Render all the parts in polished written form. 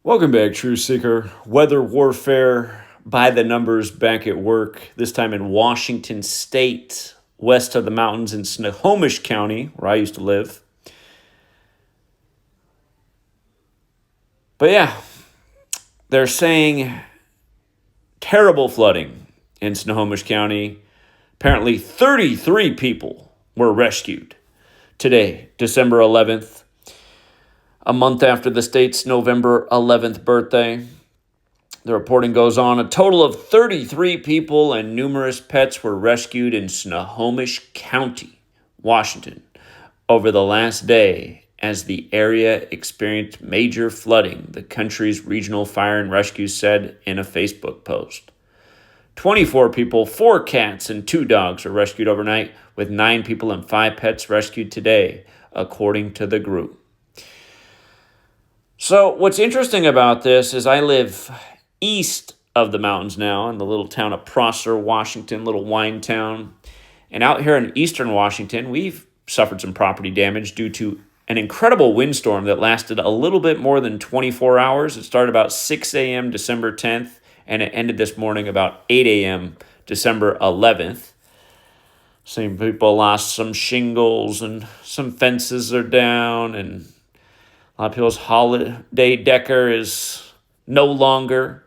Welcome back, Truth Seeker. Weather warfare by the numbers back at work, this time in Washington State, west of the mountains in Snohomish County, where I used to live. But yeah, they're saying terrible flooding in Snohomish County. Apparently, 33 people were rescued today, December 11th, a month after the state's November 11th birthday. The reporting goes on. A total of 33 people and numerous pets were rescued in Snohomish County, Washington, over the last day as the area experienced major flooding, the country's regional fire and rescue said in a Facebook post. 24 people, 4 cats, and 2 dogs were rescued overnight, with 9 people and 5 pets rescued today, according to the group. So what's interesting about this is I live east of the mountains now in the little town of Prosser, Washington, little wine town. And out here in eastern Washington, we've suffered some property damage due to an incredible windstorm that lasted a little bit more than 24 hours. It started about 6 a.m. December 10th, and it ended this morning about 8 a.m. December 11th. Some people lost some shingles and some fences are down, and a lot of people's holiday decor is no longer.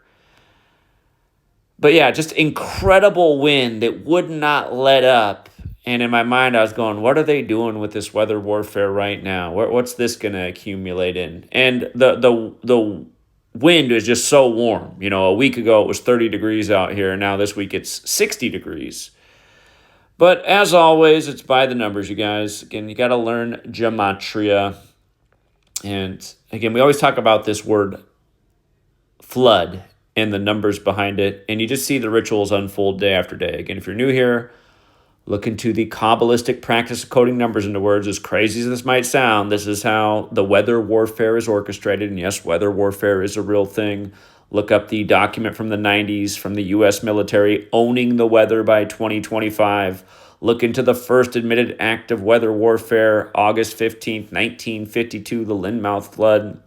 But yeah, just incredible wind that would not let up. And in my mind, I was going, what are they doing with this weather warfare right now? What's this going to accumulate in? And the wind is just so warm. You know, a week ago it was 30 degrees out here. Now this week it's 60 degrees. But as always, it's by the numbers, you guys. Again, you got to learn Gematria. And again, we always talk about this word flood and the numbers behind it, and you just see the rituals unfold day after day. Again, if you're new here, look into the Kabbalistic practice of coding numbers into words. As crazy as this might sound, this is how the weather warfare is orchestrated, and yes, weather warfare is a real thing. Look up the document from the 90s from the U.S. military owning the weather by 2025. Look into the first admitted act of weather warfare, August 15th, 1952, the Lynmouth flood.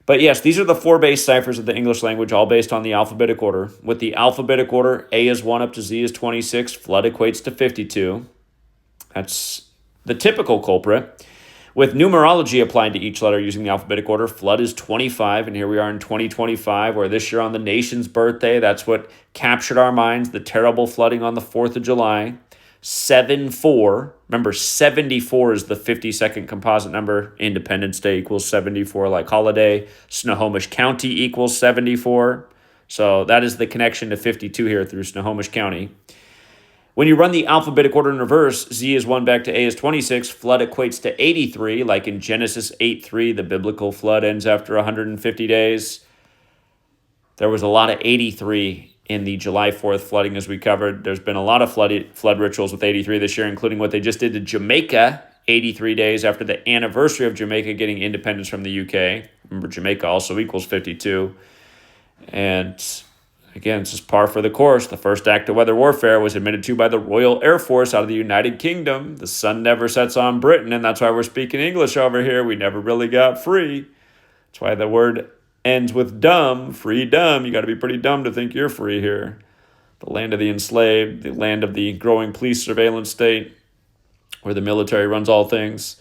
But yes, these are the 4 base ciphers of the English language, all based on the alphabetic order. With the alphabetic order, A is 1 up to Z is 26. Flood equates to 52. That's the typical culprit. With numerology applied to each letter using the alphabetic order, flood is 25. And here we are in 2025, where this year on the nation's birthday, that's what captured our minds, the terrible flooding on the 4th of July. 7-4. Remember, 74 is the 52nd composite number. Independence Day equals 74, like holiday. Snohomish County equals 74. So that is the connection to 52 here through Snohomish County. When you run the alphabetic order in reverse, Z is 1 back to A is 26. Flood equates to 83, like in Genesis 8:3, the biblical flood ends after 150 days. There was a lot of 83 in the July 4th flooding, as we covered. There's been a lot of flood rituals with 83 this year, including what they just did to Jamaica 83 days after the anniversary of Jamaica getting independence from the UK. Remember, Jamaica also equals 52. And again, it's just par for the course. The first act of weather warfare was admitted to by the Royal Air Force out of the United Kingdom. The sun never sets on Britain, and that's why we're speaking English over here. We never really got free. That's why the word ends with dumb, free dumb. You got to be pretty dumb to think you're free here. The land of the enslaved, the land of the growing police surveillance state, where the military runs all things.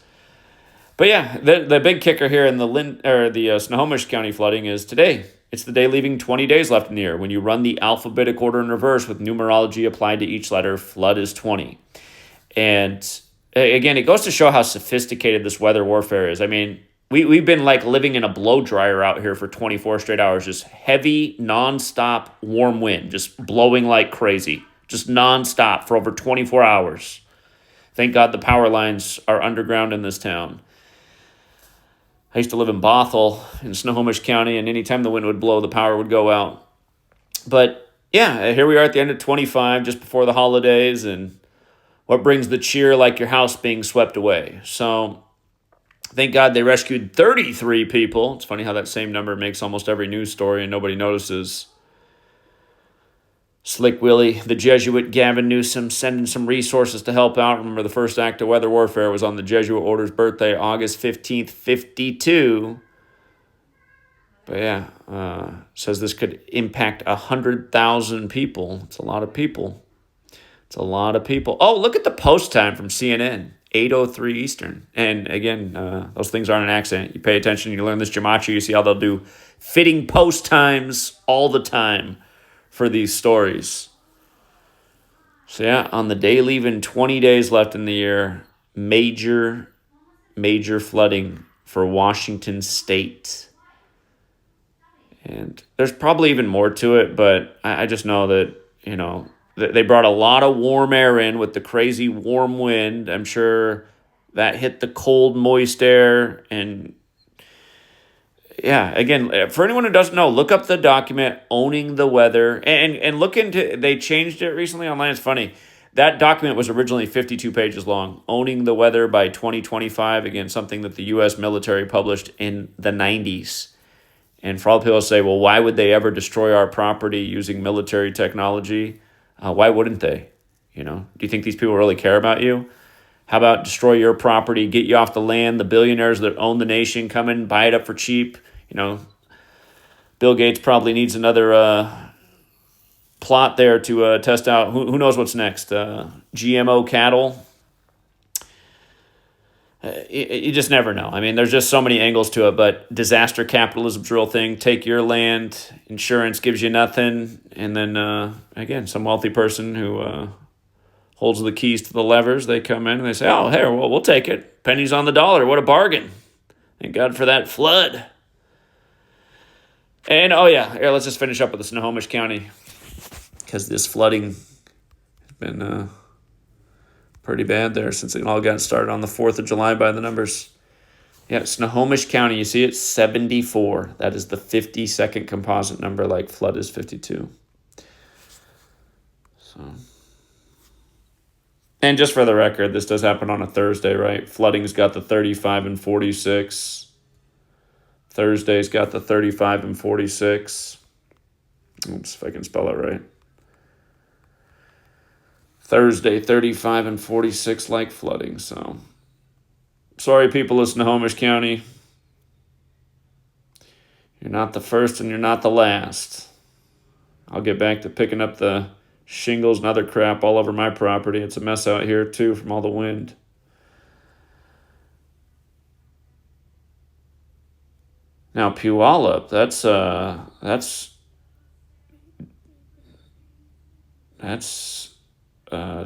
But yeah, the big kicker here in the Snohomish County flooding is today. It's the day leaving 20 days left in the year. When you run the alphabetic order in reverse with numerology applied to each letter, flood is 20. And again, it goes to show how sophisticated this weather warfare is. I mean, we've been like living in a blow dryer out here for 24 straight hours, just heavy, nonstop warm wind, just blowing like crazy, just nonstop for over 24 hours. Thank God the power lines are underground in this town. I used to live in Bothell in Snohomish County, and anytime the wind would blow, the power would go out. But yeah, here we are at the end of 25, just before the holidays, and what brings the cheer like your house being swept away? So thank God they rescued 33 people. It's funny how that same number makes almost every news story and nobody notices. Slick Willie, the Jesuit Gavin Newsom, sending some resources to help out. Remember, the first act of weather warfare was on the Jesuit order's birthday, August 15th, 52. But yeah, says this could impact 100,000 people. It's a lot of people. It's a lot of people. Oh, look at the post time from CNN, 8:03 Eastern. And again, those things aren't an accident. You pay attention, you learn this gematria, you see how they'll do fitting post times all the time for these stories. So yeah, on the day leaving 20 days left in the year, major flooding for Washington State. And there's probably even more to it, but I just know that, they brought a lot of warm air in with the crazy warm wind. I'm sure that hit the cold, moist air. And yeah, again, for anyone who doesn't know, look up the document, Owning the Weather, and look into, they changed it recently online. It's funny. That document was originally 52 pages long. Owning the Weather by 2025, again, something that the U.S. military published in the 90s. And for all the people who say, well, why would they ever destroy our property using military technology? Why wouldn't they? Do you think these people really care about you? How about destroy your property, get you off the land, the billionaires that own the nation come in, buy it up for cheap? Bill Gates probably needs another plot there to test out. Who knows what's next? GMO cattle? You just never know. I mean, there's just so many angles to it, but disaster capitalism's a real thing. Take your land, insurance gives you nothing, and then, again, some wealthy person who holds the keys to the levers, they come in and they say, oh, here, well, we'll take it. Pennies on the dollar. What a bargain. Thank God for that flood. And, oh, yeah, here, let's just finish up with the Snohomish County, because this flooding has been pretty bad there since it all got started on the 4th of July by the numbers. Yeah, Snohomish County, you see it, 74. That is the 52nd composite number, like flood is 52. So, and just for the record, this does happen on a Thursday, right? Flooding's got the 35 and 46. Thursday's got the 35 and 46. Oops, if I can spell it right. Thursday, 35 and 46 like flooding. So, sorry, people of Snohomish County. You're not the first and you're not the last. I'll get back to picking up the shingles and other crap all over my property. It's a mess out here, too, from all the wind. Now, Puyallup, that's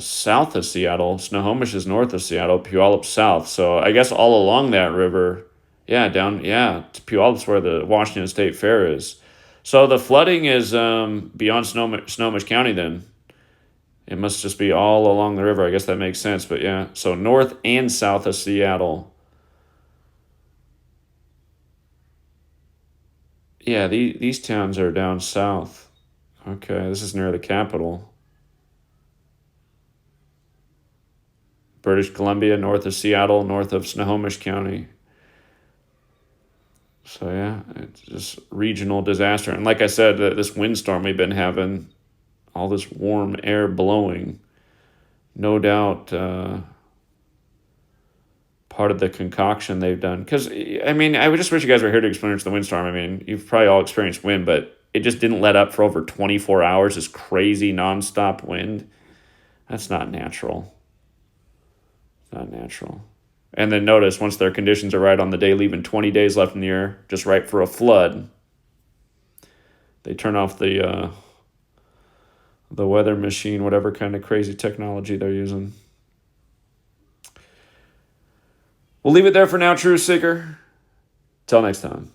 south of Seattle. Snohomish is north of Seattle. Puyallup's south. So I guess all along that river, to Puyallup's where the Washington State Fair is. So the flooding is beyond Snohomish County then. It must just be all along the river. I guess that makes sense. But yeah, so north and south of Seattle. Yeah, these towns are down south. Okay, this is near the capital. British Columbia, north of Seattle, north of Snohomish County. So yeah, it's just regional disaster. And like I said, this windstorm we've been having, all this warm air blowing, no doubt part of the concoction they've done. Because, I mean, I just wish you guys were here to experience the windstorm. I mean, you've probably all experienced wind, but it just didn't let up for over 24 hours, this crazy nonstop wind. That's not natural. Not natural. And then notice, once their conditions are right on the day leaving 20 days left in the year, just right for a flood, they turn off the weather machine, whatever kind of crazy technology they're using. We'll leave it there for now, Truth Seeker. Till next time.